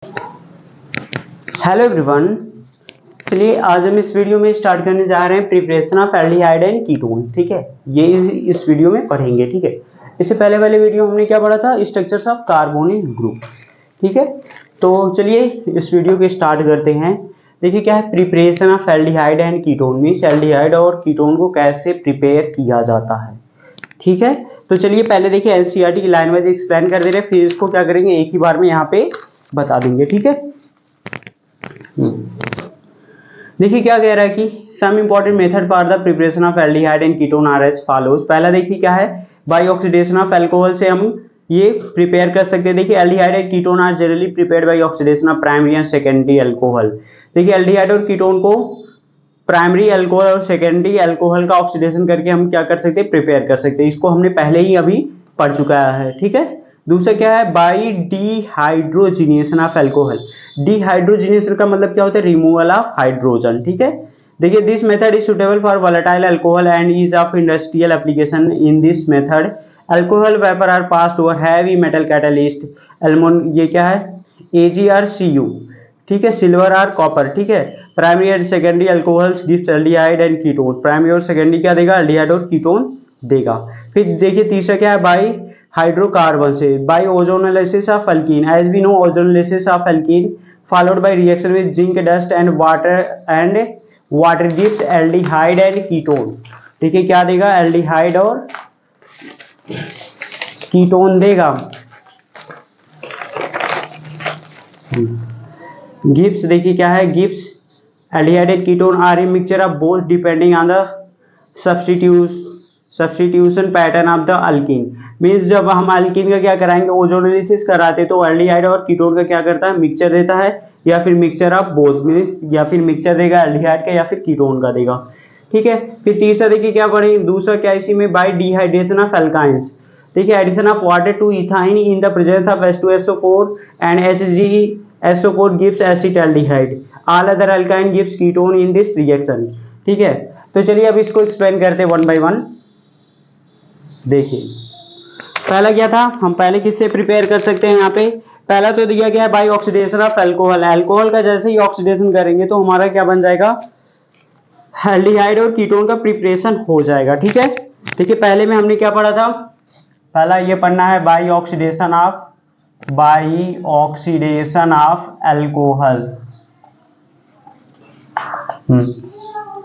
Hello everyone. चलिए आज हम इस वीडियो में स्टार्ट करने जा रहे हैं preparation of aldehyde and ketone. ठीक है, ये इस वीडियो में पढ़ेंगे। ठीक है, इससे पहले वाले वीडियो हमने क्या पढ़ा था, स्ट्रक्चर्स ऑफ कार्बोनिल ग्रुप। ठीक है, तो चलिए इस वीडियो को स्टार्ट करते हैं। देखिए क्या है, preparation of aldehyde and ketone means aldehyde और कीटोन को कैसे प्रिपेयर किया जाता है। ठीक है, तो चलिए पहले देखिए एनसीईआरटी की लाइन वाइज एक्सप्लेन कर दे रहे हैं, फिर इसको क्या करेंगे एक ही बार में यहाँ पे बता देंगे। ठीक है, देखिए क्या कह रहा है कि some important method for the preparation of aldehyde and ketone are as follows. पहला देखिए क्या है, बाय ऑक्सीडेशन ऑफ अल्कोहल से हम ये प्रिपेयर कर सकते हैं। देखिए aldehyde and ketone are generally prepared by oxidation of primary and secondary alcohol. देखिए एल्डिहाइड और कीटोन को प्राइमरी अल्कोहल और सेकेंडरी अल्कोहल का ऑक्सीडेशन करके हम क्या कर सकते हैं, प्रिपेयर कर सकते हैं। इसको हमने पहले ही अभी पढ़ चुका है। ठीक है, दूसरा क्या है, by dehydrogenation of alcohol. Dehydrogenation का मतलब क्या होता है, रिमूवल ऑफ हाइड्रोजन। ठीक है, देखिए this method is suitable for volatile alcohol and is of industrial application. In this method alcohol vapour are passed over heavy metal catalyst एल्मोन, ये क्या है, AgRCu। ठीक है, सिल्वर और कॉपर। ठीक है, primary and secondary alcohols gives aldehyde and ketone. Primary और सेकेंडरी क्या देगा, एल्डिहाइड और कीटोन देगा। फिर देखिए तीसरा क्या है, बाई हाइड्रोकार्बन से, by ozonolysis of alkene. As we know ozonolysis of alkene followed by reaction with zinc dust and water gives aldehyde and ketone। देखिए क्या देगा, एल्डिहाइड और कीटोन देगा। गिब्स देखिए क्या है, gives aldehyde and ketone are a mixture of both depending on the substitution pattern of the alkene. Means जब हम अल्कीन का क्या कराएंगे, ओजोनोलिसिस कराते तो एल्डिहाइड और कीटोन का क्या करता है, मिक्सचर देता है, या फिर मिक्सचर ऑफ बोथ मीन्स या फिर मिक्सचर देगा एल्डिहाइड का या फिर कीटोन का देगा। ठीक है, फिर तीसरा देखिए क्या पढ़ेंगे, दूसरा क्या इसी में, बाय डिहाइड्रेशन ऑफ अल्काइंस। देखिए addition of water to ethyne in the presence of H2SO4 and HgSO4 gives acetaldehyde. All other alkyne gives ketone in this reaction. ठीक है, तो चलिए अब इसको एक्सप्लेन करते हैं वन बाय वन। देखिए पहला क्या था, हम पहले किससे प्रिपेयर कर सकते हैं। यहाँ पे पहला तो दिया गया है by oxidation of alcohol. Alcohol का जैसे ही ऑक्सीडेशन करेंगे तो हमारा क्या बन जाएगा, एल्डिहाइड और कीटोन का प्रिपरेशन हो जाएगा। ठीक है, देखिए पहले में हमने क्या पढ़ा था, पहला ये पढ़ना है बाय ऑक्सीडेशन ऑफ अल्कोहल।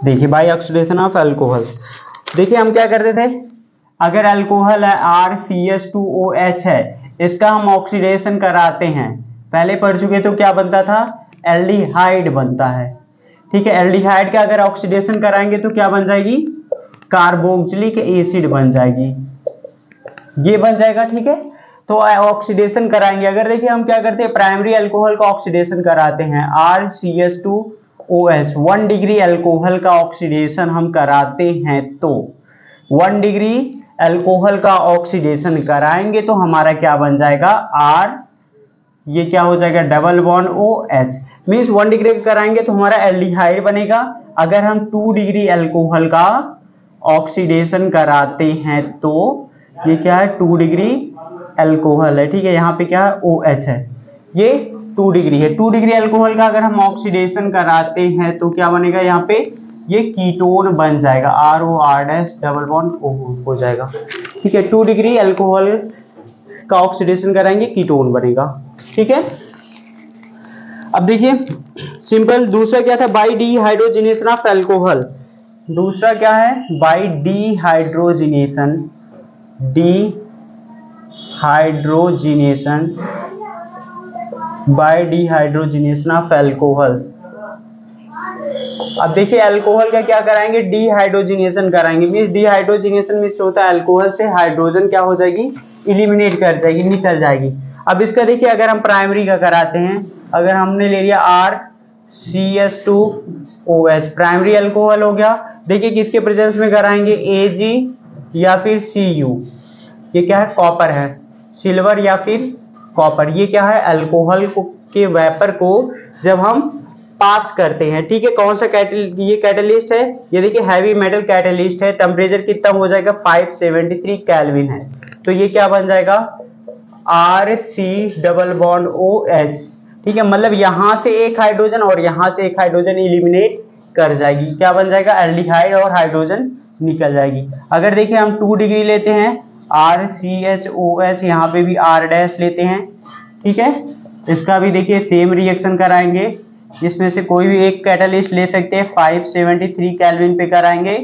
देखिए बाय ऑक्सीडेशन ऑफ अल्कोहल, देखिए हम क्या करते थे, अगर अल्कोहल है RCH2OH है, इसका हम ऑक्सीडेशन कराते हैं, पहले पढ़ चुके तो क्या बनता था, एल्डिहाइड बनता है। ठीक है, एल्डिहाइड का अगर ऑक्सीडेशन कराएंगे तो क्या बन जाएगी, कार्बोक्सिलिक एसिड बन जाएगी, ये बन जाएगा। ठीक है, तो ऑक्सीडेशन कराएंगे, अगर देखिए हम क्या करते हैं, प्राइमरी अल्कोहल का ऑक्सीडेशन कराते हैं RCH2OH 1 डिग्री अल्कोहल का ऑक्सीडेशन हम कराते हैं, तो 1 डिग्री अल्कोहल का ऑक्सीडेशन कराएंगे तो हमारा क्या बन जाएगा, R, ये क्या हो जाएगा, double bond OH means 1 degree कराएंगे तो हमारा एल्डिहाइड बनेगा। अगर हम 2 डिग्री अल्कोहल का ऑक्सीडेशन कराते हैं तो ये क्या है, 2 डिग्री अल्कोहल है। ठीक है, यहाँ पे क्या है, OH है, ये 2 डिग्री है। 2 डिग्री अल्कोहल का अगर हम ऑक्सीडेशन कराते हैं तो क्या बनेगा, यहाँ पे ये कीटोन बन जाएगा, ROR' डबल बॉन्ड OH हो जाएगा। ठीक है, 2 डिग्री अल्कोहल का ऑक्सीडेशन कराएंगे, कीटोन बनेगा। ठीक है, अब देखिए सिंपल, दूसरा क्या था, बाई डिहाइड्रोजिनेशन ऑफ अल्कोहल। दूसरा क्या है, बाई डिहाइड्रोजिनेशन ऑफ अल्कोहल। अब देखिए अल्कोहल का क्या कराएंगे, डिहाइड्रोजिनेशन कराएंगे। मींस डिहाइड्रोजिनेशन मींस होता है अल्कोहल से हाइड्रोजन क्या हो जाएगी, इलिमिनेट कर जाएगी, निकल जाएगी। अब इसका देखिए अगर हम प्राइमरी का कराते हैं, अगर हमने ले लिया RCH2OH प्राइमरी अल्कोहल हो गया। देखिए किसके प्रेजेंस में कराएंगे, Ag या फिर Cu, ये क्या है, कॉपर है, सिल्वर या फिर कॉपर, ये क्या है, अल्कोहल के वेपर को जब हम पास करते हैं। ठीक है, कौन सा ये कैटलिस्ट है, ये देखिए हैवी मेटल कैटलिस्ट है, टेम्परेचर कितना हो जाएगा, 573 केल्विन है, तो ये क्या बन जाएगा, RC डबल बॉन्ड OH ठीक है, मतलब यहाँ से एक हाइड्रोजन और यहाँ से एक हाइड्रोजन इलिमिनेट कर जाएगी, क्या बन जाएगा, एल्डिहाइड और हाइड्रोजन निकल जाएगी। अगर देखिए हम 2 डिग्री लेते हैं RCHOH, यहाँ पे भी R डैश लेते हैं, ठीक है, इसका भी देखिए सेम रिएक्शन कराएंगे, इसमें से कोई भी एक कैटालिस्ट ले सकते हैं, 573 केल्विन पे कराएंगे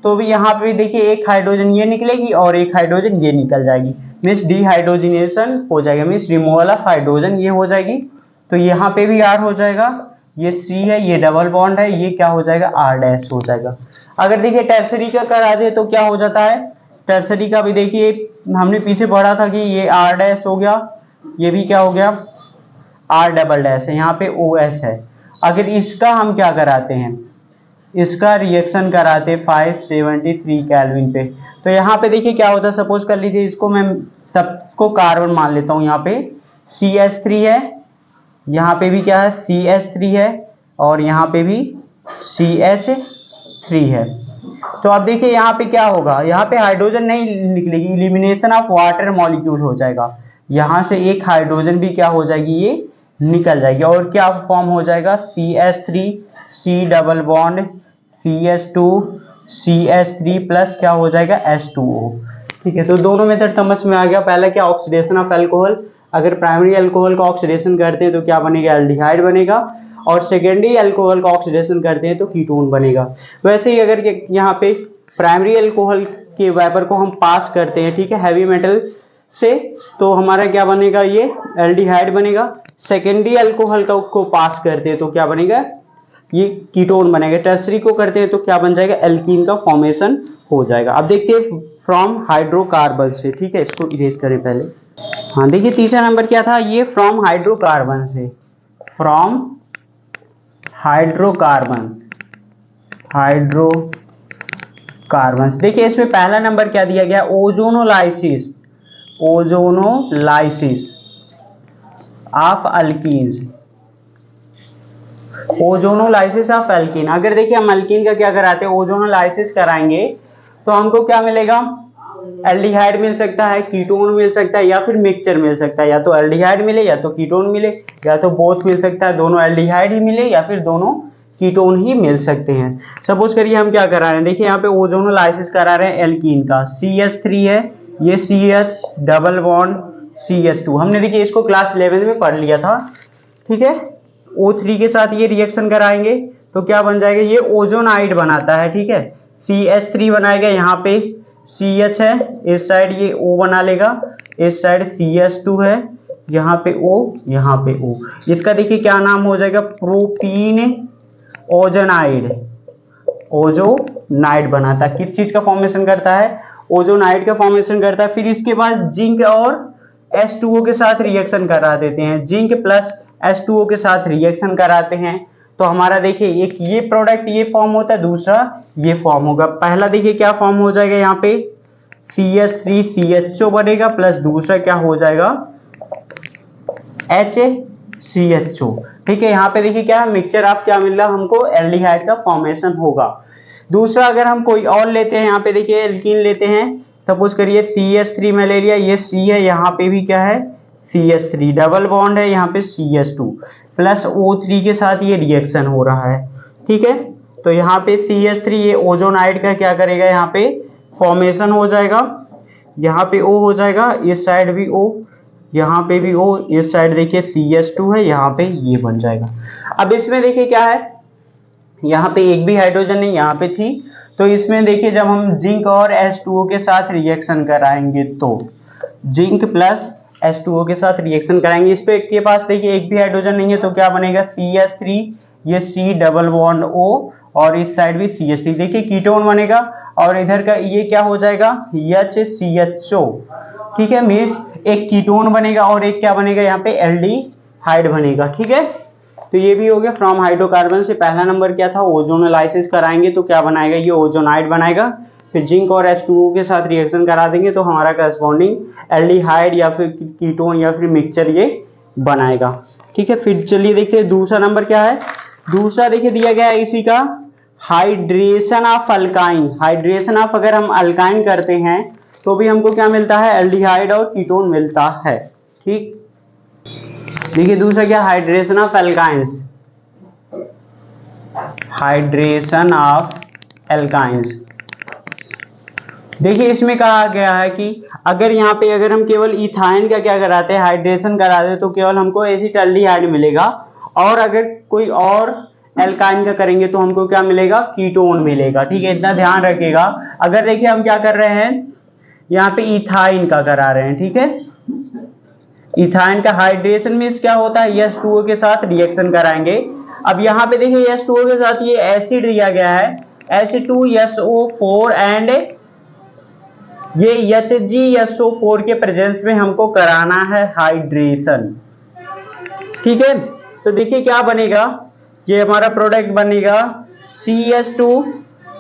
तो भी यहाँ पे देखिए एक हाइड्रोजन ये निकलेगी और एक हाइड्रोजन ये निकल जाएगी, मीन्स डिहाइड्रोजनेशन हो जाएगा, मीन्स रिमूवल ऑफ हाइड्रोजन ये हो जाएगी। तो यहाँ पे भी R हो जाएगा, ये C है, ये डबल बॉन्ड है, ये क्या हो जाएगा, R डैश हो जाएगा। अगर देखिए टर्सरी का करा दे तो क्या हो जाता है, टर्सरी का भी देखिए हमने पीछे पढ़ा था कि ये R डैश हो गया, ये भी क्या हो गया, R डबल डैश है, यहाँ पे OH है। अगर इसका हम क्या कराते हैं, इसका रिएक्शन कराते 573 केल्विन पे, तो यहाँ पे देखिए क्या होता है, सपोज कर लीजिए इसको मैं सबको कार्बन मान लेता हूँ, यहाँ पे CH3 है, यहाँ पे भी क्या है CH3 है और यहाँ पे भी CH3 है। तो अब देखिए यहाँ पे क्या होगा, यहाँ पे हाइड्रोजन नहीं निकलेगी, इलिमिनेशन ऑफ वाटर मॉलिक्यूल हो जाएगा, यहाँ से एक हाइड्रोजन भी क्या हो जाएगी, ये निकल जाएगी और क्या फॉर्म हो जाएगा, CH3 C double bond CH2 CH3 plus क्या हो जाएगा H2O। ठीक है, तो दोनों मेथड समझ में आ गया। पहला क्या, ऑक्सीडेशन ऑफ अल्कोहल, अगर प्राइमरी अल्कोहल का ऑक्सीडेशन करते हैं तो क्या बनेगा, एल्डिहाइड बनेगा, और सेकेंडरी अल्कोहल का ऑक्सीडेशन करते हैं तो कीटोन बनेगा। वैसे ही अगर यहाँ पे प्राइमरी अल्कोहल के वेपर को हम पास करते हैं, ठीक है, हैवी मेटल से, तो हमारा क्या बनेगा, ये एल्डिहाइड बनेगा। सेकेंडरी अल्कोहल का को पास करते हैं तो क्या बनेगा, ये कीटोन बनेगा। टर्सरी को करते हैं तो क्या बन जाएगा, एल्कीन का फॉर्मेशन हो जाएगा। अब देखते हैं फ्रॉम हाइड्रोकार्बन से, ठीक है, इसको इरेज करें पहले। हाँ देखिए तीसरा नंबर क्या था, ये फ्रॉम हाइड्रोकार्बन से, फ्रॉम हाइड्रोकार्बन, हाइड्रोकार्बन। देखिए इसमें पहला नंबर क्या दिया गया, ozonolysis, ozonolysis of alkenes, ozonolysis of alkene. अगर देखिए हम एल्कीन का क्या कराते हैं, ओजोनोलाइसिस कराएंगे तो हमको क्या मिलेगा, एल्डिहाइड मिल सकता है, कीटोन मिल सकता है, या फिर मिक्सचर मिल सकता है, या तो एल्डिहाइड मिले या तो कीटोन मिले, या तो बोथ मिल सकता है, दोनों एल्डिहाइड ही मिले या फिर दोनों कीटोन ही मिल सकते हैं। सपोज करिए हम क्या करा रहे हैं, देखिए यहाँ पे ओजोनोलाइसिस करा रहे हैं एल्कीन का, CH3 है, ये CH डबल बॉन्ड CH2, हमने देखिए इसको क्लास 11 में पढ़ लिया था, ठीक है। O3 के साथ ये रिएक्शन कराएंगे तो क्या बन जाएगा, ये ओजोनाइड बनाता है, ठीक है, CH3 बनाएगा, यहाँ पे CH है, इस साइड ये O बना लेगा, इस साइड CH2 है, यहाँ पे O, यहाँ पे O, इसका देखिए क्या नाम हो जाएगा, प्रोपीन ओजोनाइड, ओजोनाइड बनाता है। किस चीज का फॉर्मेशन करता है, ओजोनाइड का फॉर्मेशन करता है। फिर इसके बाद जिंक और H2O के साथ रिएक्शन करा देते हैं, जिंक प्लस H2O के साथ रिएक्शन कराते हैं तो हमारा देखिए एक ये प्रोडक्ट ये फॉर्म होता है, दूसरा ये फॉर्म होगा। पहला देखिए क्या फॉर्म हो जाएगा, यहाँ पे CH3CHO बनेगा, प्लस दूसरा क्या हो जाएगा, HCHO, ठीक है। यहाँ पे देखिए क्या मिक्सचर ऑफ क्या मिल रहा हमको, एल्डिहाइड का फॉर्मेशन होगा। दूसरा अगर हम कोई और लेते हैं, यहाँ पे देखिए एल्कीन लेते हैं, सपोज करिए CH3 में ले लिया, ये C है, यहाँ पे भी क्या है CH3 डबल बॉन्ड है, यहाँ पे CH2 प्लस O3 के साथ ये रिएक्शन हो रहा है, ठीक है। तो यहाँ पे CH3 ये ओजोनाइड का क्या करेगा, यहाँ पे फॉर्मेशन हो जाएगा, यहाँ पे O हो जाएगा, इस साइड भी O, यहाँ पे भी O, इस साइड देखिए CH2 है, यहाँ पे ये बन जाएगा। अब इसमें देखिए क्या है, यहाँ पे एक भी हाइड्रोजन नहीं यहाँ पे थी, तो इसमें देखिए जब हम जिंक और H2O के साथ रिएक्शन कराएंगे तो जिंक प्लस H2O के साथ रिएक्शन कराएंगे, इस पे के पास देखिए एक भी हाइड्रोजन नहीं है तो क्या बनेगा, CH3, ये C डबल बॉन्ड O और इस साइड भी CH3, देखिए कीटोन बनेगा, और इधर का ये क्या हो जाएगा, HCHO, ठीक है, मीन्स एक कीटोन बनेगा और एक क्या बनेगा, यहाँ पे एल्डिहाइड बनेगा, ठीक है। तो ये भी हो गया फ्रॉम हाइड्रोकार्बन से। पहला नंबर क्या था, ओजोनोलाइसिस कराएंगे तो क्या बनाएगा, ये ओजोनाइड बनाएगा। फिर जिंक और H2O के साथ रिएक्शन करा देंगे तो हमारा करस्पॉन्डिंग एल्डिहाइड या फिर कीटोन या फिर मिक्सचर ये बनाएगा, ठीक है। फिर चलिए देखते हैं दूसरा नंबर क्या है। दूसरा देखिए दिया गया है इसी का, hydration of alkyne. Hydration of अगर हम अल्काइन करते हैं तो भी हमको क्या मिलता है, एल्डिहाइड और कीटोन मिलता है, ठीक। देखिए दूसरा क्या, hydration of alkynes, hydration of alkynes. देखिए इसमें कहा गया है कि अगर यहाँ पे अगर हम केवल इथाइन का क्या कराते हैं, हाइड्रेशन कराते हैं, तो केवल हमको एसिटाल्डिहाइड मिलेगा, और अगर कोई और एल्काइन का करेंगे तो हमको क्या मिलेगा, कीटोन मिलेगा। ठीक है, इतना ध्यान रखिएगा। अगर देखिए हम क्या कर रहे हैं, यहाँ पे इथाइन का करा रहे हैं, ठीक है, इथाइन का हाइड्रेशन मींस क्या होता है, H2O के साथ रिएक्शन कराएंगे। अब यहाँ पे देखिए H2O के साथ ये एसिड दिया गया है H2SO4 एंड ये HgSO4 के प्रेजेंस में हमको कराना है हाइड्रेशन। ठीक है, तो देखिए क्या बनेगा, ये हमारा प्रोडक्ट बनेगा CH2,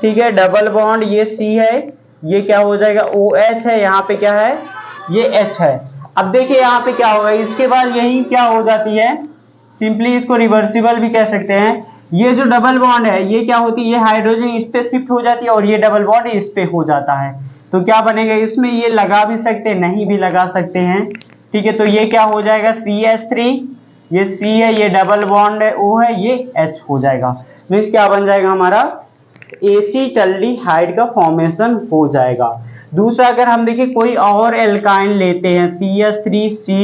ठीक है, डबल बॉन्ड, ये C है, ये क्या हो जाएगा OH है, यहाँ पे क्या है, ये H है। अब देखिए यहाँ पे क्या होगा, इसके बाद यही क्या हो जाती है, सिंपली इसको रिवर्सिबल भी कह सकते हैं। ये जो डबल बॉन्ड है ये क्या होती है, ये हाइड्रोजन इस पे शिफ्ट हो जाती है और ये डबल बॉन्ड इस पे हो जाता है। तो क्या बनेगा इसमें, ये लगा भी सकते हैं, नहीं भी लगा सकते हैं। ठीक है, तो ये क्या हो जाएगा CH3, ये C है, ये डबल बॉन्ड है O है, ये H हो जाएगा। मीन्स क्या बन जाएगा हमारा, एसिटाल्डिहाइड का फॉर्मेशन हो जाएगा। दूसरा अगर हम देखिए कोई और एल्काइन लेते हैं CH3C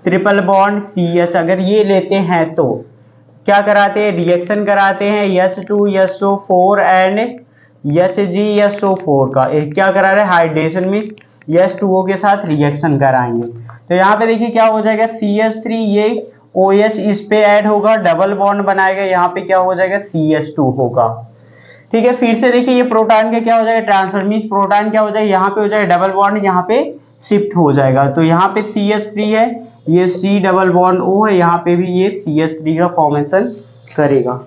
ट्रिपल बॉन्ड CH, अगर ये लेते हैं तो क्या कराते हैं, रिएक्शन कराते हैं H2SO4 एंड HgSO4 का, क्या करा रहे हैं, हाइड्रेशन में H2O के साथ रिएक्शन कराएंगे। तो यहाँ पे देखिए क्या हो जाएगा, CH3 ये OH इस पे ऐड होगा, डबल बॉन्ड बनाएगा, यहाँ पे क्या हो जाएगा CH2 होगा। ठीक है, फिर से देखिए ये प्रोटॉन का क्या हो जाएगा, ट्रांसफर मींस प्रोटॉन क्या हो जाएगा, यहाँ पे हो जाएगा डबल बॉन्ड, यहाँ पे शिफ्ट हो जाएगा। तो यहाँ पे CH3 है, ये C डबल बॉन्ड O है, यहाँ पे भी ये CH3 का फॉर्मेशन करेगा।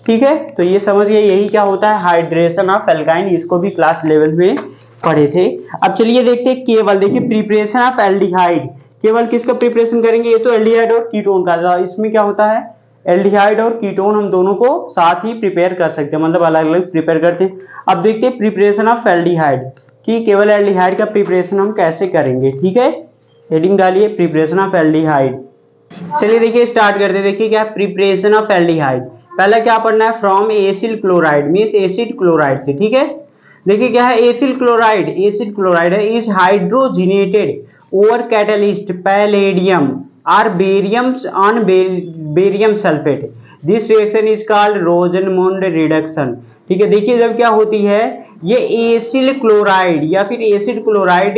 ठीक है, तो ये समझिए यही क्या होता है, हाइड्रेशन ऑफ एल्काइन, इसको भी क्लास लेवल में पढ़े थे। अब चलिए देखते हैं केवल, देखिए प्रिपरेशन ऑफ एल्डिहाइड, केवल किसका प्रिपरेशन करेंगे, ये तो एल्डिहाइड और कीटोन का, इसमें क्या होता है, एल्डिहाइड और कीटोन हम दोनों को साथ ही प्रिपेयर कर सकते हैं, मतलब अलग अलग प्रिपेयर करते हैं। अब देखते हैं प्रिपरेशन ऑफ एल्डिहाइड, कि केवल एल्डिहाइड का प्रिपरेशन हम कैसे करेंगे। ठीक है, हेडिंग डालिए प्रिपरेशन ऑफ एल्डिहाइड। चलिए देखिए स्टार्ट करते हैं। देखिए क्या प्रिपरेशन ऑफ एल्डिहाइड, पहला क्या पढ़ना है, from acyl chloride means acid chloride से। ठीक है, देखिए क्या है, एसिल क्लोराइड, एसिड क्लोराइड है, is hydrogenated over catalyst palladium और bariums on barium sulphate, this reaction is called Rosenmund reduction. ठीक है, देखिए जब क्या होती है, ये एसिल क्लोराइड या फिर एसिड क्लोराइड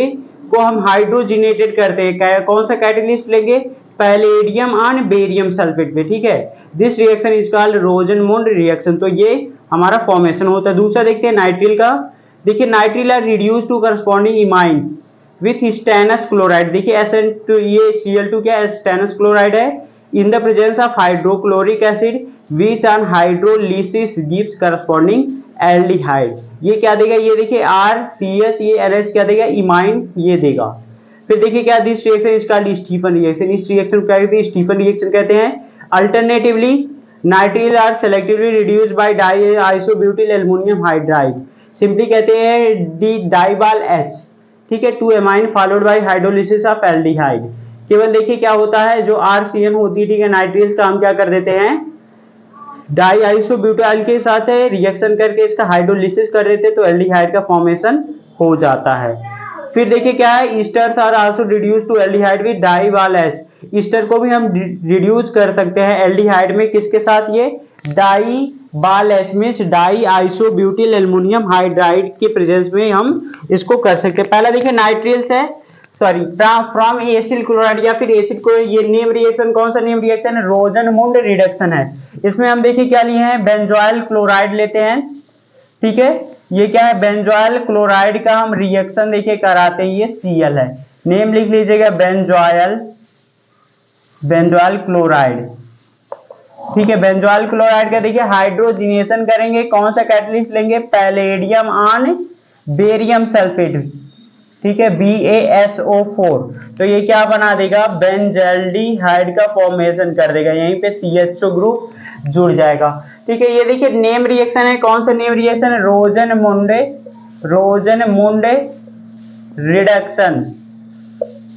को हम हाइड्रोजिनेटेड करते हैं, कौन सा कैटलिस्ट लेंगे, पैलेडियम ऑन बेरियम सल्फेट पे। ठीक है, this reaction is called रोजनमुंड reaction, तो ये हमारा फॉर्मेशन होता है। दूसरा देखते हैं नाइट्रिल का, देखिए nitrile are reduce to corresponding imine with stannous chloride, देखिए SN2 ये Cl2 क्या है, स्टेनस क्लोराइड है, in the presence of hydrochloric acid which on hydrolysis gives corresponding aldehyde. ये क्या देगा, ये देखिए RCH, ये NH क्या देगा, इमाइन ये देगा। फिर देखिए क्या, this reaction is called Stephen reaction, इस रिएक्शन को क्या कहते हैं, स्टीफन रिएक्शन कहते हैं। Alternatively nitrile are selectively reduced by diisobutyl aluminium hydride, simply कहते हैं डी डाइबाल H। ठीक है, 2 amine followed by hydrolysis of aldehyde. केवल देखिए क्या होता है, जो RCN होती है, ठीक है, नाइट्रिल का हम क्या कर देते हैं, डाई आइसोब्यूटाइल के साथ है रिएक्शन करके इसका हाइड्रोलिसिस कर देते हैं, तो एल्डिहाइड का फॉर्मेशन हो जाता है। फिर देखिए क्या है, esters are also reduce to aldehyde with DIBAL H, ester को भी हम रिड्यूस कर सकते हैं एल्डिहाइड में, किसके साथ, ये DIBAL H means diisobutyl aluminium hydride के प्रेजेंस में हम इसको कर सकते हैं। पहला देखिए नाइट्रिल से सॉरी फ्रॉम एसिल क्लोराइड या फिर एसिड को, ये नेम रिएक्शन कौन सा नेम रिएक्शन है, रोजनमुंड रिडक्शन है। इसमें हम देखिए क्या लिए हैं, बेंजोइल क्लोराइड लेते हैं। ठीक है, ये क्या है, बेंजोइल क्लोराइड का हम रिएक्शन देखिए कराते हैं, ये Cl है, नेम लिख लीजिएगा बेंजोइल क्लोराइड। ठीक है, बेंजोइल क्लोराइड का देखिए हाइड्रोजिनेशन करेंगे, कौन सा कैटलिस्ट लेंगे, पैलेडियम ऑन बेरियम सल्फेट। ठीक है, BaSO4, तो ये क्या बना देगा, बेंजल्डिहाइड का फॉर्मेशन कर देगा, यहीं पे CHO ग्रुप जुड़ जाएगा। ठीक है, ये देखिए नेम रिएक्शन है, कौन सा नेम रिएक्शन है, रोजनमुंड रिडक्शन।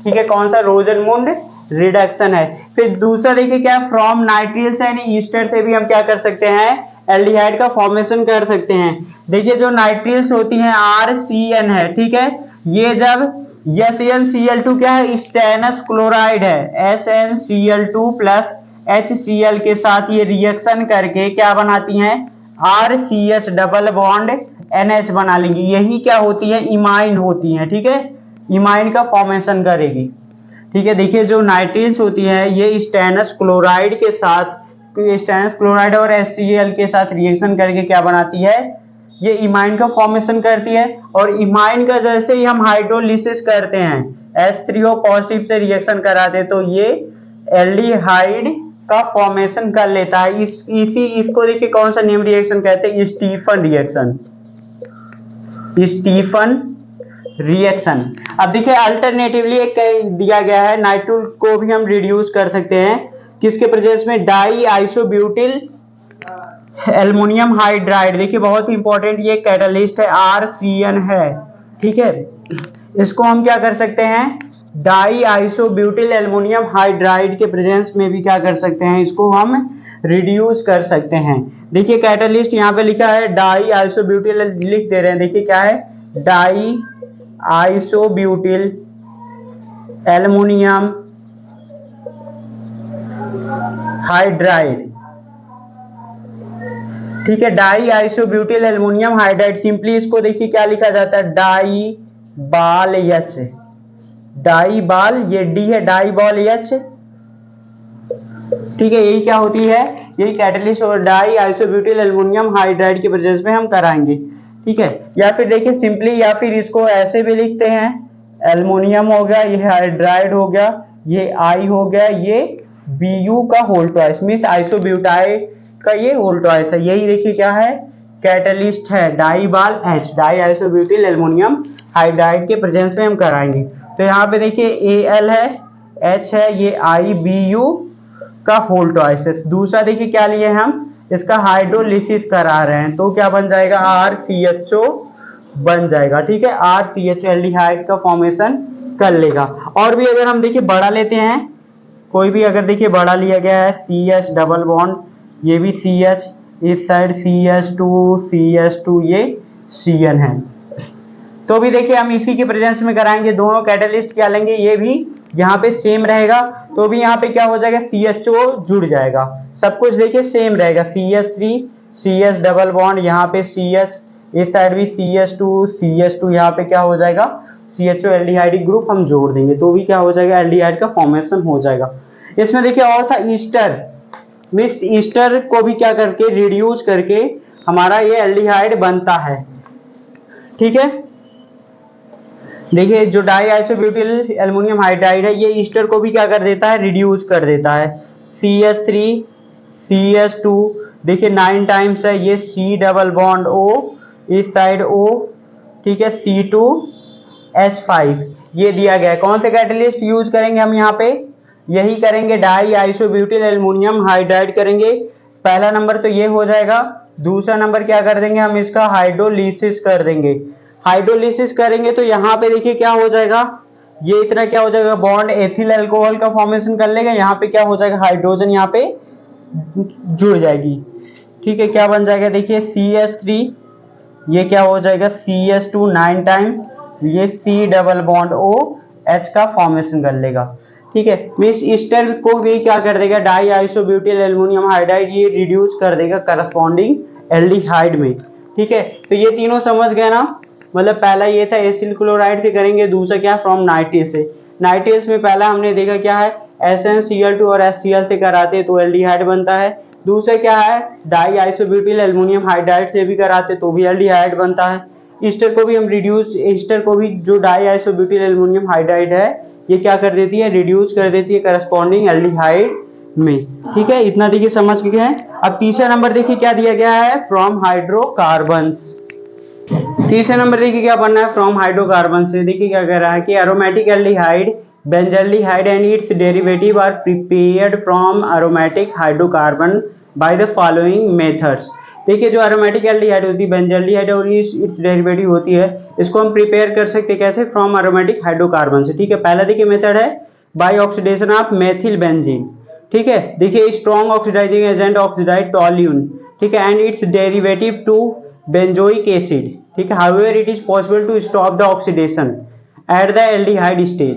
ठीक है, कौन सा, रोजनमुंड रिडक्शन है। फिर फिर दूसरा देखिए क्या, फ्रॉम नाइट्रिल एंड ईस्टर से भी हम क्या कर सकते हैं, एल्डिहाइड का फॉर्मेशन कर सकते हैं। देखिए जो नाइट्रिल्स होती हैं RCN है, ठीक है, ये जब SnCl2 क्या है, स्टेनस क्लोराइड है, SnCl2 प्लस HCl के साथ ये रिएक्शन करके क्या बनाती हैं, RCH डबल बॉन्ड NH बना लेंगी। यही क्या होती है, इमाइन होती है, ठीक है, इमाइन का फॉर्मेशन करेगी। ठीक है, देखिए जो नाइट्रिल्स होती है ये स्टेनस क्लोराइड के साथ, स्टेनस क्लोराइड और HCl के साथ रिएक्शन करके क्या बनाती है, ये इमाइन का फॉर्मेशन करती है। और इमाइन का जैसे ही हम हाइड्रोलिसिस करते हैं, H3O पॉजिटिव से रिएक्शन कराते हैं, तो ये एल्डिहाइड का फॉर्मेशन कर लेता है। इसको देखिए कौन सा नेम रिएक्शन कहते हैं, स्टीफन रिएक्शन, स्टीफन रिएक्शन। अब देखिए अल्टरनेटिवली एक दिया गया है, नाइट्रोल को भी हम रिड्यूस कर सकते हैं किसके प्रेजेंस में, डाई आइसोब्यूटिल एल्युमिनियम हाइड्राइड। देखिए बहुत ही इंपॉर्टेंट ये कैटालिस्ट है, RCN है, ठीक है, इसको हम क्या कर सकते हैं, डाई आइसोब्यूटिल एल्युमिनियम हाइड्राइड के प्रेजेंस में भी क्या कर सकते हैं, इसको हम रिड्यूस कर सकते हैं। देखिए कैटालिस्ट यहाँ पे लिखा है डाई आइसोब्यूटिल, लिख दे रहे हैं, देखिए क्या है, डाई आइसोब्यूटिल एल्युमिनियम हाइड्राइड, ठीक है, die isobutyl aluminium hydride. Simply इसको देखिए क्या लिखा जाता है, डाई बाल H, डाई बाल, ये D है, डाई बाल H, ठीक है, यही क्या होती है, यही कैटलिस्ट और डाई आइसोब्यूटिल एल्युमिनियम हाइड्राइड के प्रेजेंस में हम कराएंगे, ठीक है। या फिर देखिए सिंपली, या फिर इसको ऐसे भी लिखते हैं, एल्युमिनियम हो गया, ये हाइड्राइड हो गया, ये I हो गया, ये Bu का होल ट्वाइस, मींस आइसोब्यूटाइड का ये होल ट्वाइस है। यही देखिए क्या है, कैटलिस्ट है, डाई बाल H, die isobutyl aluminium hydride के प्रेजेंस में हम कराएंगे। तो यहाँ पे देखिए Al है, H है, ये IBu का होल ट्वाइस है। दूसरा देखिए क्या लिए हम, इसका हाइड्रोलिसिस करा रहे हैं, तो क्या बन जाएगा, RCHO बन जाएगा, ठीक है, RCHO एल्डिहाइड का फॉर्मेशन कर लेगा। और भी अगर हम देखिए बड़ा लेते हैं, कोई भी अगर देखिए बड़ा लिया गया है, CH डबल बॉन्ड, ये भी CH, इस साइड CH2, ये CN है, तो भी देखिए हम इसी के प्रेजेंस में कराएंगे। दोनों कैटलिस्ट क्या लेंगे, ये भी यहाँ पे सेम रहेगा, तो भी यहाँ पे क्या हो जाएगा, CHO जुड़ जाएगा, सब कुछ देखिए सेम रहेगा, CH3 CH डबल बॉन्ड, यहाँ पे CH, इस साइड भी CH2, यहाँ पे क्या हो जाएगा, CHO एल्डिहाइड ग्रुप हम जोड़ देंगे, तो भी क्या हो जाएगा, एल्डिहाइड का फॉर्मेशन हो जाएगा। इसमें देखिए और था ईस्टर, मिक्स्ड ईस्टर को भी क्या करके रिड्यूस करके हमारा ये एल्डिहाइड बनता है, ठीक है। देखिए जो डाई आइसोब्यूटिल एल्युमिनियम हाइड्राइड है, ये ईस्टर को भी क्या कर देता है, रिड्यूस कर देता है। CH3 CH2 देखिए 9 टाइम्स है, ये C डबल बॉन्ड O, इस साइड O, ठीक है, C2H5 ये दिया गया है। कौन से कैटलिस्ट यूज करेंगे हम यहाँ पे, यही करेंगे, डाई आइसोब्यूटिल एल्युमिनियम हाइड्राइड करेंगे। पहला नंबर तो ये हो जाएगा, दूसरा नंबर क्या कर देंगे हम, इसका हाइड्रोलिसिस कर देंगे। हाइड्रोलिसिस करेंगे तो यहाँ पे देखिए क्या हो जाएगा, ये इतना क्या हो जाएगा, बॉन्ड एथिल अल्कोहल का फॉर्मेशन कर लेगा, यहाँ पे क्या हो जाएगा, हाइड्रोजन यहाँ पे जुड़ जाएगी, ठीक है, क्या बन जाएगा, देखिए CH3, ये क्या हो जाएगा, CH2 9 टाइम्स, ये C double bond O H का फॉर्मेशन कर लेगा, ठीक है। मिस ईस्टर को भी क्या कर देगा, डाई आइसोब्यूटिल एल्युमिनियम हाइड्राइड ये रिड्यूस कर देगा करस्पॉन्डिंग एल्डिहाइड में, ठीक है। तो ये तीनों समझ गए ना, मतलब पहला ये था एसिल क्लोराइड से करेंगे, दूसरा क्या फ्रॉम नाइट्रिल से। नाइट्रिल्स में पहला हमने देखा क्या है, SnCl2 और HCl से कराते तो एल्डिहाइड बनता है। दूसरा क्या है, डाई आइसोब्यूटिल एल्युमिनियम हाइड्राइड से भी कराते तो भी एल्डिहाइड बनता है। ईस्टर को भी हम रिड्यूस, ईस्टर को भी जो डाई आइसोब्यूटिल एल्युमिनियम हाइड्राइड है ये क्या कर देती है, रिड्यूस कर देती है करस्पॉन्डिंग एल्डिहाइड में, ठीक है। इतना देखिए समझ गए हैं। अब तीसरा नंबर देखिए क्या दिया गया है, फ्रॉम हाइड्रोकार्बन्स। तीसरे नंबर देखिए क्या बनना है, फ्रॉम हाइड्रोकार्बन से। देखिए क्या कह रहा है कि aromatic aldehyde, benzaldehyde and its derivative are prepared from aromatic hydrocarbon by the following methods. देखिए जो एरोमेटिक एल्डिहाइड होती है, बेंजल्डिहाइड और इट्स डेरिवेटिव होती है, इसको हम प्रिपेयर कर सकते हैं कैसे, फ्रॉम एरोमेटिक हाइड्रोकार्बन से, ठीक है। पहला देखिए मेथड है by oxidation of methyl benzene, ठीक है। देखिए strong oxidising agent oxidise toluene, ठीक है, and its derivative to benzoic acid, ठीक है। However it is possible to stop the oxidation at the aldehyde stage.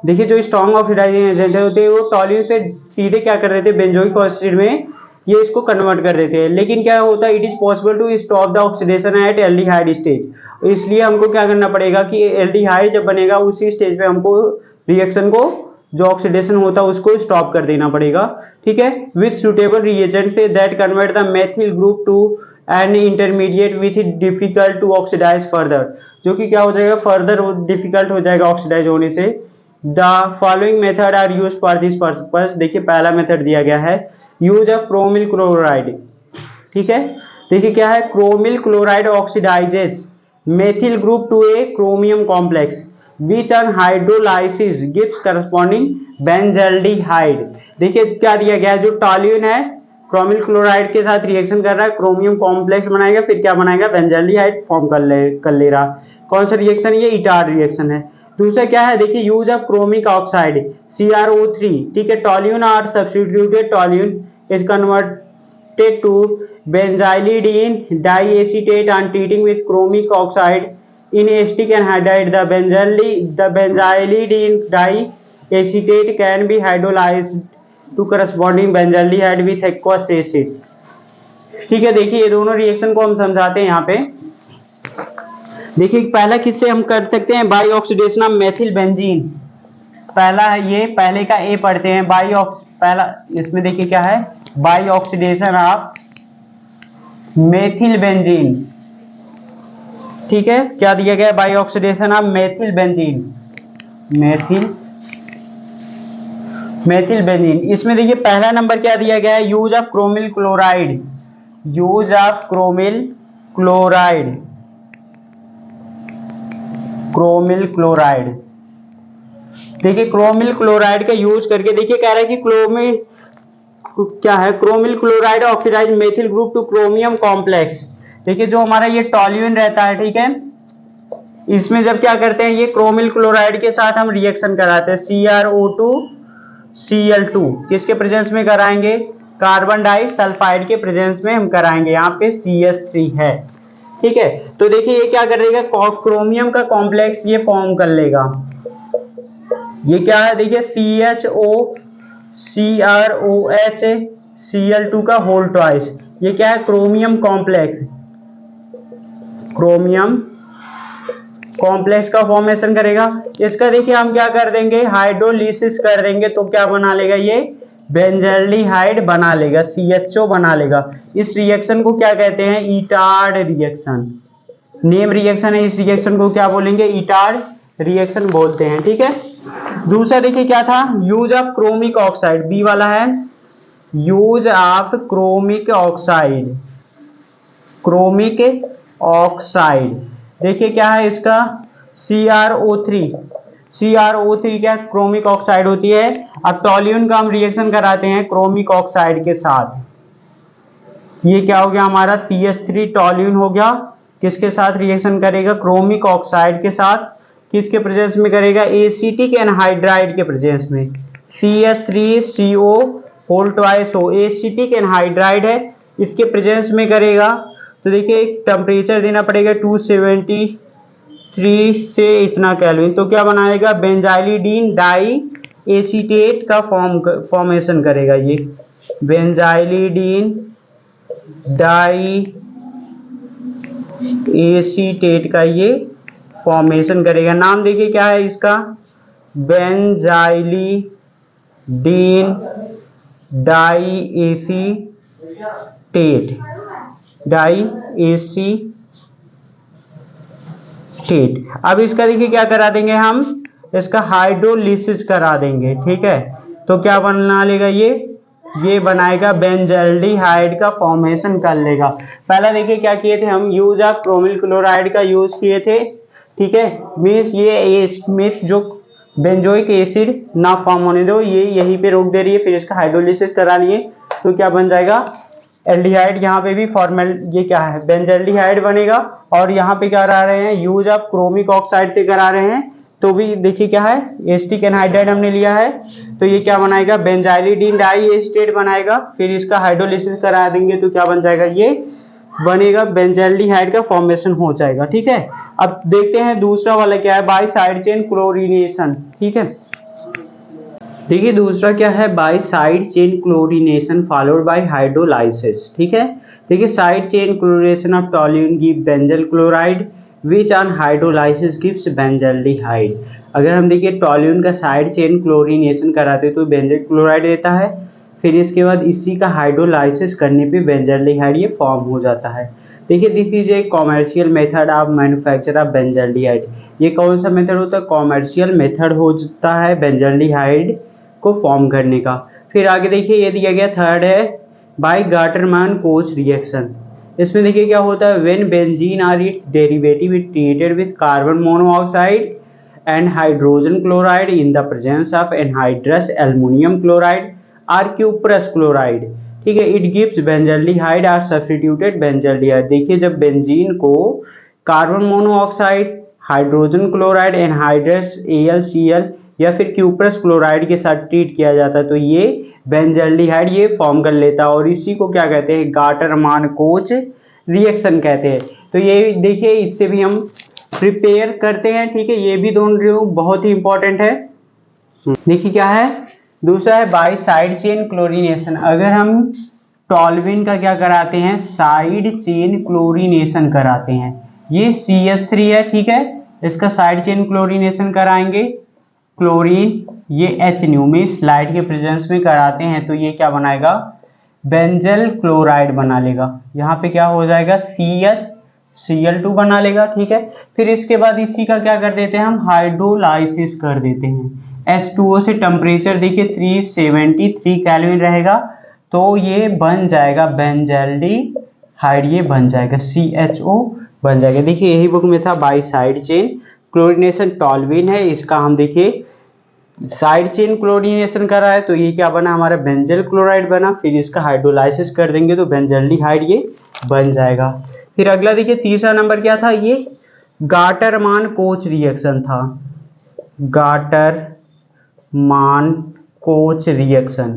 देखिए जो स्ट्रॉन्ग ऑक्सीडाइजिंग एजेंट होते हैं वो टोल्यून से सीधे क्या कर देते हैं, बेंजोइक एसिड में ये इसको कन्वर्ट कर देते हैं। लेकिन क्या होता है, it is possible to stop the oxidation at aldehyde stage. इसलिए हमको क्या करना पड़ेगा कि एल्डिहाइड जब बनेगा उसी स्टेज पे हमको रिएक्शन को, जो ऑक्सीडेशन होता है उसको स्टॉप कर देना पड़ेगा, ठीक है, विथ सुटेबल रिएजेंट से that convert the methyl group to an intermediate with difficult to oxidise further, जो कि क्या हो जाएगा, फर्दर डिफिकल्ट हो जाएगा ऑक्सीडाइज होने से। The following method are used for this purpose. देखिए पहला मेथड दिया गया है, यूज ऑफ क्रोमिल क्लोराइड, ठीक है। देखिए क्या है, chromyl chloride oxidises methyl group to a chromium complex which on hydrolysis gives corresponding benzaldehyde. देखिए क्या दिया गया है, जो टोल्यून है क्रोमिल क्लोराइड के साथ रिएक्शन कर रहा है, क्रोमियम कॉम्प्लेक्स बनाएगा, फिर क्या बनाएगा, बेंजाल्डिहाइड फॉर्म कर ले रहा। कौन सा रिएक्शन, ये इटार रिएक्शन है। दूसरा क्या है, देखिए use of chromic oxide CrO3, ठीक है, toluene are substituted, toluene is converted to benzylidene diacetate on treating with chromic oxide in acetic anhydride. The benzylidene diacetate can be hydrolyzed to corresponding benzaldehyde with aqueous acid, ठीक है। देखिए ये दोनों reaction को हम समझाते हैं यहाँ पे। देखिए पहला किससे हम कर सकते हैं, by oxidation of methyl benzene. पहला है ये, पहले का ए पढ़ते हैं, पहला इसमें देखिए क्या है, by oxidation of methyl benzene, ठीक है। क्या दिया गया है, by oxidation of methyl benzene, methyl benzene. इसमें देखिए पहला नंबर क्या दिया गया है, use of chromyl chloride, use of chromyl chloride, chromyl chloride. देखिए क्रोमिल क्लोराइड का यूज करके, देखिए कह रहा है कि क्या है, chromyl chloride oxidise methyl group to chromium complex. देखिए जो हमारा ये टोल्यून रहता है, ठीक है, इसमें जब क्या करते हैं, ये क्रोमिल क्लोराइड के साथ हम रिएक्शन कराते हैं, CrO2 Cl2 किसके प्रेजेंस में कराएंगे, कार्बन डाइसल्फाइड के प्रेजेंस में हम कराएंगे, यहाँ पे CH3 है, ठीक है। तो देखिए ये क्या कर देगा, क्रोमियम का कॉम्प्लेक्स ये फॉर्म कर लेगा। ये क्या है, देखिए CHO CrOH Cl2 का होल ट्वाइस, ये क्या है, क्रोमियम कॉम्प्लेक्स, क्रोमियम कॉम्प्लेक्स का फॉर्मेशन करेगा। इसका देखिए हम क्या कर देंगे, हाइड्रोलिसिस कर देंगे, तो क्या बना लेगा, ये बेंजाल्डिहाइड बना लेगा, CHO बना लेगा। इस रिएक्शन को क्या कहते हैं, इटार्ड रिएक्शन, नेम रिएक्शन है। इस रिएक्शन को क्या बोलेंगे, इटार्ड रिएक्शन बोलते हैं, ठीक है। दूसरा देखिए क्या था, use of chromic oxide, B वाला है, use of chromic oxide, chromic oxide. देखिए क्या है इसका, CrO3, CrO3 क्या क्रोमिक ऑक्साइड होती है। अब टोल्यून का हम रिएक्शन कराते हैं क्रोमिक ऑक्साइड के साथ, ये क्या हो गया हमारा, CH3 टोल्यून हो गया, किसके साथ रिएक्शन करेगा, क्रोमिक ऑक्साइड के साथ, किसके प्रेजेंस में करेगा, एसिटिक एनहाइड्राइड के प्रेजेंस में, CH3CO होल ट्वाइस हो, एसिटिक एनहाइड्राइड है, इसके प्रेजेंस में करेगा। तो देखिए टेम्परेचर देना पड़ेगा 273 से इतना केल्विन, तो क्या बनाएगा, बेंजाइलिडीन डाई एसीटेट का फॉर्मेशन करेगा, ये बेंजाइलिडीन डाई एसीटेट का ये फॉर्मेशन करेगा। नाम देखिए क्या है इसका, बेंजाइलिडीन डाई एसीटेट, डाई एसीटेट। अब इसका देखिए क्या करा देंगे हम, इसका हाइड्रोलिसिस करा देंगे, ठीक है। तो क्या बना लेगा, ये बनाएगा बेंजाल्डिहाइड का फॉर्मेशन कर लेगा। पहला देखिए क्या किए थे हम, यूज ऑफ क्रोमिल क्लोराइड का यूज किए थे, ठीक है। मीन्स ये मीन्स जो बेंजोइक एसिड ना फॉर्म होने दो, ये यहीं पे रोक दे रही है, फिर इसका हाइड्रोलिसिस करा लिए, तो क्या बन जाएगा, एल्डिहाइड। यहाँ पे भी फॉर्मल ये क्या है, बेंजाल्डिहाइड बनेगा। और यहाँ पे क्या करा रहे हैं, यूज ऑफ क्रोमिक ऑक्साइड से करा रहे हैं, तो भी देखिए क्या है, एसिटिक एनहाइड्राइड हमने लिया है, तो ये क्या बनाएगा, बेंजाइलिडीन डाई एसीटेट बनाएगा। फिर इसका हाइड्रोलिसिस करा देंगे तो क्या बन जाएगा, ये बनेगा बेंजाइल्डिहाइड का फॉर्मेशन हो जाएगा। ठीक है, अब देखते हैं दूसरा वाला क्या है, बाई साइड चेन क्लोरीनेशन। ठीक है, देखिए दूसरा क्या है, by side chain chlorination followed by hydrolysis. ठीक है, देखिए side chain chlorination of toluene give benzyl chloride which on hydrolysis gives benzaldehyde. अगर हम देखिए टोल्यूइन का साइड चेन क्लोरीनेशन कराते तो बेंजल क्लोराइड देता है, फिर इसके बाद इसी का हाइड्रोलाइसिस करने पे बेंजाल्डिहाइड ये फॉर्म हो जाता है। देखिए this is a commercial method of manufacture of benzaldehyde. ये कौन सा मेथड होता है, कॉमर्शियल मेथड होता है बेंजाल्डिहाइड को फॉर्म करने का। फिर आगे देखिए ये दिया गया थर्ड है बाय गाटरमान कोच रिएक्शन। इसमें देखिए क्या होता है, व्हेन बेंजीन और it's derivative is treated with carbon monoxide and hydrogen chloride in the presence of anhydrous aluminium chloride और क्यूप्रस क्लोराइड। ठीक है, इट गिव्स बेंजाल्डिहाइड और सब्स्टिट्यूटेड बेंजाल्डिहाइड। देखिए जब बेंजीन को carbon monoxide, hydrogen chloride, anhydrous AlCl या फिर cuprous chloride के साथ ट्रीट किया जाता है तो ये बेंजाल्डिहाइड ये फॉर्म कर लेता है, और इसी को क्या कहते हैं, गाटरमान कोच रिएक्शन कहते हैं। तो ये देखिए इससे भी हम प्रिपेयर करते हैं। ठीक है, ये भी दोनों बहुत ही इंपॉर्टेंट है। देखिए क्या है, दूसरा है बाई साइड चेन क्लोरीनेशन। अगर हम टोल्यूइन का क्या कराते हैं, साइड चेन क्लोरीनेशन कराते हैं, ये CH3 है। ठीक है, इसका साइड चेन क्लोरीनेशन कराएंगे, क्लोरीन ये H में इस लाइट के प्रेजेंस में कराते हैं तो ये क्या बनाएगा, बेंजल क्लोराइड बना लेगा। यहाँ पे क्या हो जाएगा, CHCl2 बना लेगा। ठीक है, फिर इसके बाद इसी का क्या कर देते हैं, हम हाइड्रोलाइसिस कर देते हैं। H2O से टेम्परेचर देखिए 373 केल्विन रहेगा तो ये बन जाएगा बेंजाल्डिहाइड, ये बन जाएगा CHO बन जाएगा। देखिए यही बुक में था by side chain chlorination toluene है, इसका हम देखिए साइड चेन क्लोरीनेशन करा है तो ये क्या बना, हमारा बेंजल क्लोराइड बना। फिर इसका हाइड्रोलाइसिस कर देंगे तो बेंजाल्डिहाइड ये बन जाएगा। फिर अगला देखिए तीसरा नंबर क्या था, ये गाटरमान कोच रिएक्शन था, गाटरमान कोच रिएक्शन।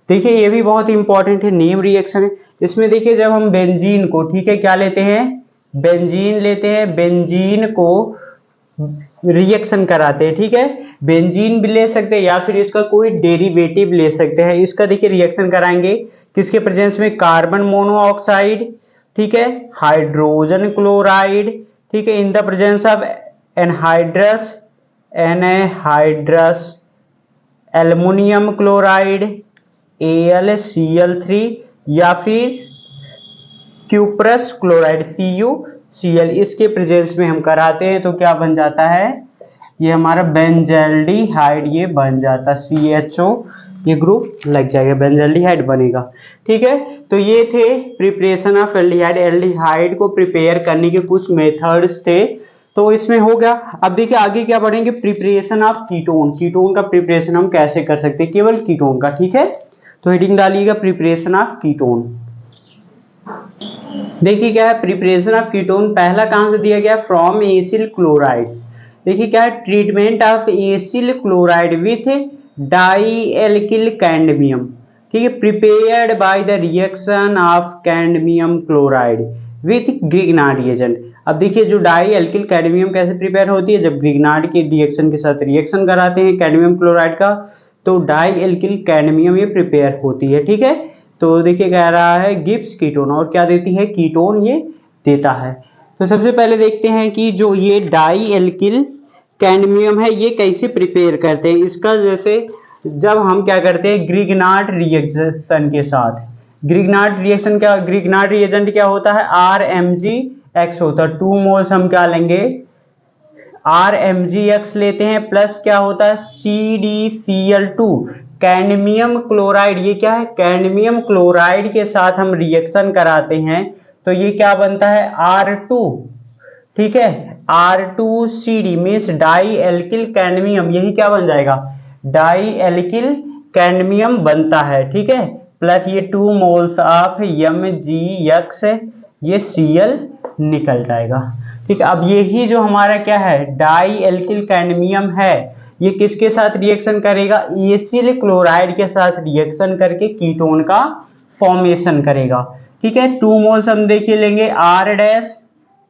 देखिए ये भी बहुत इंपॉर्टेंट है, नेम रिएक्शन है। इसमें देखिए जब हम बेंजीन को, ठीक है, क्या लेते हैं, बेंजीन लेते हैं, बेंजीन को रिएक्शन कराते हैं। ठीक है, बेंजीन भी ले सकते हैं या फिर इसका कोई डेरिवेटिव ले सकते हैं। इसका देखिए रिएक्शन कराएंगे किसके प्रेजेंस में, कार्बन मोनोऑक्साइड, ठीक है, हाइड्रोजन क्लोराइड, ठीक है, in the presence of anhydrous aluminium chloride AlCl3 या फिर क्यूप्रस क्लोराइड CuCl, इसके प्रेजेंस में हम कराते हैं तो क्या बन जाता है, ये हमारा बेंजाल्डिहाइड ये बन जाता, CHO ये ग्रुप लग जाएगा, बेंजाल्डिहाइड बनेगा। ठीक है, तो ये थे प्रिपरेशन ऑफ एल्डिहाइड। एल्डिहाइड को प्रिपेयर करने के कुछ मेथड्स थे तो इसमें हो गया। अब देखिए आगे क्या बढ़ेंगे, प्रिपरेशन ऑफ कीटोन। कीटोन का प्रिपरेशन हम कैसे कर सकते हैं, केवल कीटोन का। ठीक है, तो हेडिंग डालिएगा प्रिपरेशन ऑफ कीटोन। देखिए क्या है, प्रिपरेशन ऑफ कीटोन पहला कहां से दिया गया, फ्रॉम एसिल क्लोराइड्स। देखिए क्या है, treatment of acyl chloride with dialkyl cadmium. ठीक है, prepared by the reaction of cadmium chloride with Grignard reagent. अब देखिए जो डाई एल्किल कैडमियम कैसे प्रिपेयर होती है, जब ग्रिग्नार्ड के रिएक्शन के साथ रिएक्शन कराते हैं कैडमियम क्लोराइड का तो डाई एल्किल कैडमियम ये प्रिपेयर होती है। ठीक है, तो देखिए कह रहा है गिब्स कीटोन, और क्या देती है, कीटोन ये देता है। तो सबसे पहले देखते हैं कि जो ये डाई एल्किल कैडमियम है ये कैसे प्रिपेयर करते हैं। इसका जैसे जब हम क्या करते हैं ग्रिग्नार्ड रिएक्शन के साथ, ग्रिग्नार्ड रिएक्शन क्या, ग्रिग्नार्ड रिएजेंट क्या होता है, RMgX होता है। 2 मोल्स हम क्या लेंगे, RMgX लेते हैं, प्लस क्या होता है CdCl2 कैडमियम क्लोराइड, ये क्या है, कैडमियम क्लोराइड के साथ हम रिएक्शन कराते हैं तो ये क्या बनता है R2। ठीक है, R2CD means die alkyl cadmium, यही क्या बन जाएगा, डाई एल्किल कैडमियम बनता है। ठीक है, प्लस ये 2 मोल्स ऑफ MgX ये Cl निकल जाएगा। ठीक है। अब यही जो हमारा क्या है डाई एल्किल कैडमियम है, ये किसके साथ रिएक्शन करेगा, एसिल क्लोराइड के साथ रिएक्शन करके कीटोन का फॉर्मेशन करेगा। ठीक है, 2 मोल्स हम देखिए लेंगे R डैश,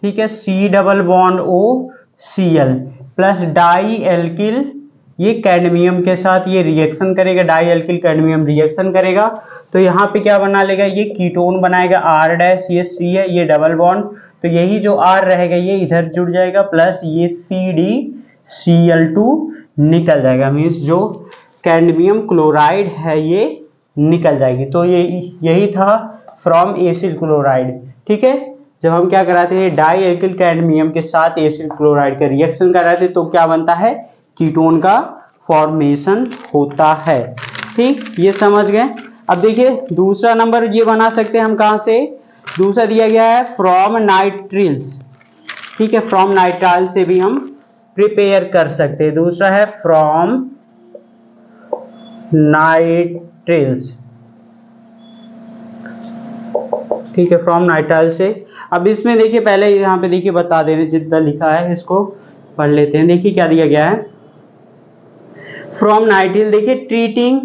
ठीक है, C double bond O Cl plus dialkyl, ये कैडमियम के साथ ये रिएक्शन करेगा, डाई एल्किल कैडमियम रिएक्शन करेगा, तो यहाँ पे क्या बना लेगा, ये कीटोन बनाएगा R डैश, ये C है, ये डबल बॉन्ड, तो यही जो R रहेगा ये इधर जुड़ जाएगा, प्लस ये CdCl2 निकल जाएगा, मीन्स जो कैडमियम क्लोराइड है ये निकल जाएगी। तो ये यही था फ्रॉम एसिल क्लोराइड। ठीक है, जब हम क्या कराते हैं डाई एल्किल कैडमियम के साथ एसिल क्लोराइड का रिएक्शन कराते हैं तो क्या बनता है, कीटोन का फॉर्मेशन होता है। ठीक, ये समझ गए। अब देखिए दूसरा नंबर ये बना सकते हैं हम कहां से, दूसरा दिया गया है फ्रॉम नाइट्रिल्स। ठीक है, फ्रॉम नाइट्राइल से भी हम प्रिपेयर कर सकते हैं। दूसरा है फ्रॉम नाइट्रिल्स। ठीक है, फ्रॉम नाइट्राइल से। अब इसमें देखिए पहले यहाँ पे देखिए बता दे रहे जितना लिखा है इसको पढ़ लेते हैं। देखिए क्या दिया गया है, फ्रॉम नाइट्रिल, देखिए treating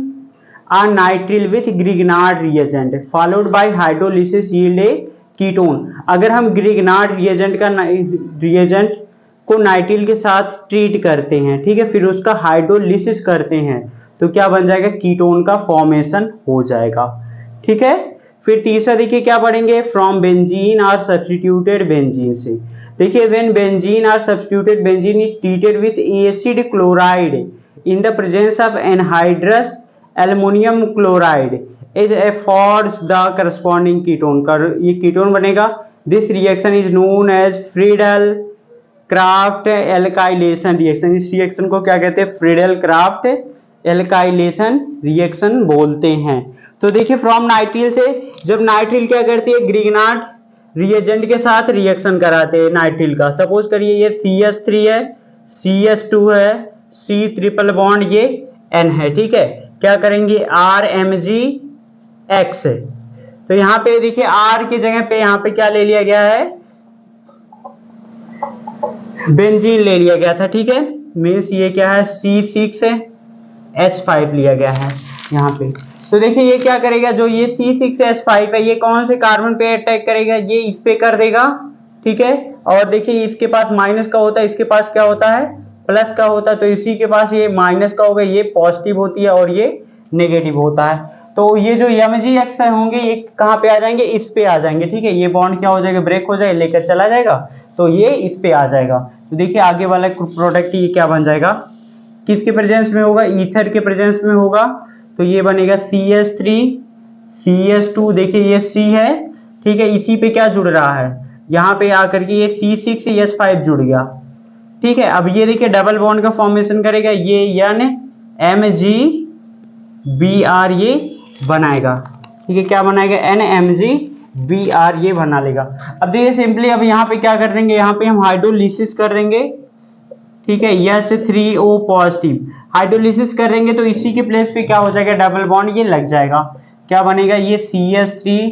a nitrile with Grignard reagent followed by hydrolysis yield a ketone. अगर हम ग्रिग्नार्ड रिएजेंट को नाइट्रिल के साथ ट्रीट करते हैं, ठीक है, फिर उसका हाइड्रोलिसिस करते हैं तो क्या बन जाएगा, कीटोन का फॉर्मेशन हो जाएगा। ठीक है, फिर तीसरा देखिए क्या पढ़ेंगे, फ्रॉम बेंजीन और सब्स्टिट्यूटेड बेंजीन से। देखिए व्हेन बेंजीन और substituted benzene is treated with acid chloride in the presence of anhydrous aluminum chloride it affords the corresponding ketone का ये कीटोन बनेगा। this reaction is known as Friedel craft alkylation reaction. इस reaction को क्या कहते हैं, Friedel craft alkylation reaction बोलते हैं। तो देखिए फ्रॉम नाइट्रिल से, जब नाइट्रिल क्या करती है ग्रिग्नार्ड रिएजेंट के साथ रिएक्शन कराते हैं नाइट्रिल का, सपोज करिए ये CH3 है, CH2 है, C ट्रिपल बॉन्ड ये N है। ठीक है, क्या करेंगे RMgX, तो यहाँ पे देखिए R की जगह पे यहाँ पे क्या ले लिया गया है, बेंजीन ले लिया गया था। ठीक है, मीन्स ये क्या है C6H5 लिया गया है यहाँ पे। तो देखिए ये क्या करेगा, जो ये C6H5 है ये कौन से कार्बन पे अटैक करेगा, ये इस पे कर देगा। ठीक है, और देखिए इसके पास माइनस का होता है, इसके पास क्या होता है प्लस का होता है, तो इसी के पास ये माइनस का होगा, ये पॉजिटिव होती है और ये नेगेटिव होता है। तो ये जो Mgx होंगे ये कहाँ पे आ जाएंगे, इस पे आ जाएंगे। ठीक है, ये बॉन्ड क्या हो जाएगा, ब्रेक हो जाएगा, लेकर चला जाएगा, तो ये इस पे आ जाएगा। तो देखिए आगे वाला प्रोडक्ट ये क्या बन जाएगा, किसके प्रेजेंस में होगा, ईथर के प्रेजेंस में होगा, तो ये बनेगा CH3 CH2, देखिए ये C है। ठीक है, इसी पे क्या जुड़ रहा है, यहाँ पे आकर के ये C6H5 जुड़ गया। ठीक है, अब ये देखिए डबल बॉन्ड का फॉर्मेशन करेगा, ये NMgBr ये बनाएगा। ठीक है, क्या बनाएगा NMgBr ये बना लेगा। अब देखिए सिंपली अब यहाँ पे क्या कर देंगे, यहाँ पे हम हाइड्रोलिसिस कर देंगे। ठीक है, H3O पॉजिटिव हाइड्रोलिसिस कर देंगे तो इसी के प्लेस पे क्या हो जाएगा, डबल बॉन्ड ये लग जाएगा, क्या बनेगा ये CH3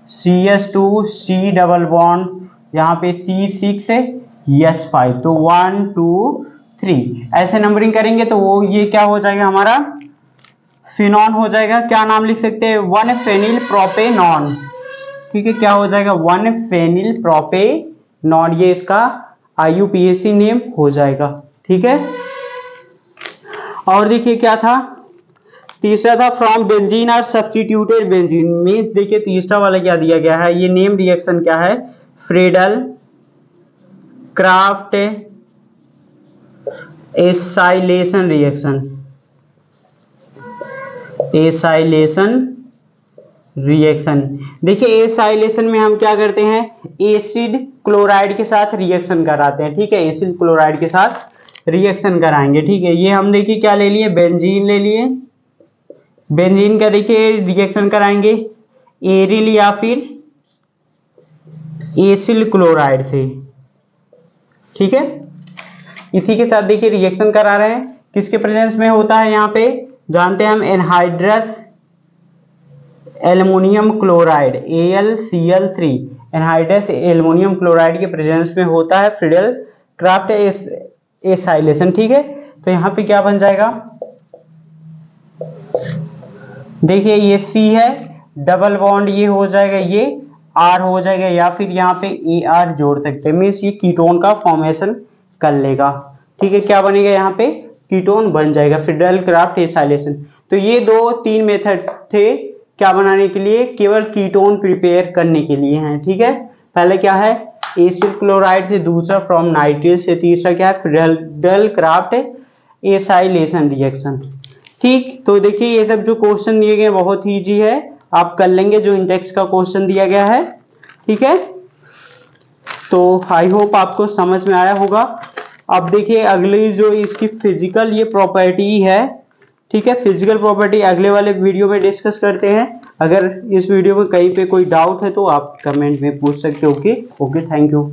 CH2 C double bond, यहाँ पे C6H5, तो 1 2 3 ऐसे नंबरिंग करेंगे तो वो ये क्या हो जाएगा हमारा फिनॉन हो जाएगा। क्या नाम लिख सकते हैं, 1 फेनिल प्रोपेनॉन। ठीक है, क्या हो जाएगा 1 फेनिल प्रोपेनॉन, ये इसका IUPAC नेम हो जाएगा। ठीक है, और देखिए क्या था, तीसरा था फ्रॉम बेंजीन और सब्स्टिट्यूटेड बेंजीन। मीन्स देखिए तीसरा वाला क्या दिया गया है, ये नेम रिएक्शन क्या है, Friedel Crafts acylation reaction, acylation reaction. देखिए एसाइलेशन में हम क्या करते हैं, एसिड क्लोराइड के साथ रिएक्शन कराते हैं। ठीक है, एसिड क्लोराइड के साथ रिएक्शन कराएंगे। ठीक है, ये हम देखिए क्या ले लिए, बेंजीन ले लिए, बेंजीन का देखिए रिएक्शन कराएंगे एरिल या फिर एसिल क्लोराइड से। ठीक है, इसी के साथ देखिए रिएक्शन करा रहे हैं, किसके प्रेजेंस में होता है, यहाँ पे जानते हैं हम anhydrous aluminium chloride AlCl3 anhydrous aluminium chloride के प्रेजेंस में होता है फ्रीडल क्राफ्ट एसाइलेशन। ठीक है, तो यहाँ पे क्या बन जाएगा, देखिए ये C है, डबल बॉन्ड ये हो जाएगा, ये R हो जाएगा, या फिर यहाँ पे AR जोड़ सकते हैं, मीन्स ये कीटोन का फॉर्मेशन कर लेगा। ठीक है, क्या बनेगा यहाँ पे, कीटोन बन जाएगा, फ्रीडल क्राफ्ट एसाइलेशन। तो ये 2-3 मेथड थे क्या बनाने के लिए, केवल कीटोन प्रिपेयर करने के लिए हैं। ठीक है, पहले क्या है एसिड क्लोराइड से, दूसरा फ्रॉम नाइट्रिल से, तीसरा क्या है फ्रीडल क्राफ्ट एसाइलेशन रिएक्शन। ठीक, तो देखिए ये सब जो क्वेश्चन दिए गए बहुत ही इजी है, आप कर लेंगे जो इंडेक्स का क्वेश्चन दिया गया है। ठीक है, तो आई होप आपको समझ में आया होगा। अब देखिए अगली जो इसकी फिजिकल ये प्रॉपर्टी है, ठीक है, फिजिकल प्रॉपर्टी अगले वाले वीडियो में डिस्कस करते हैं। अगर इस वीडियो में कहीं पे कोई डाउट है तो आप कमेंट में पूछ सकते हो। Okay, thank you.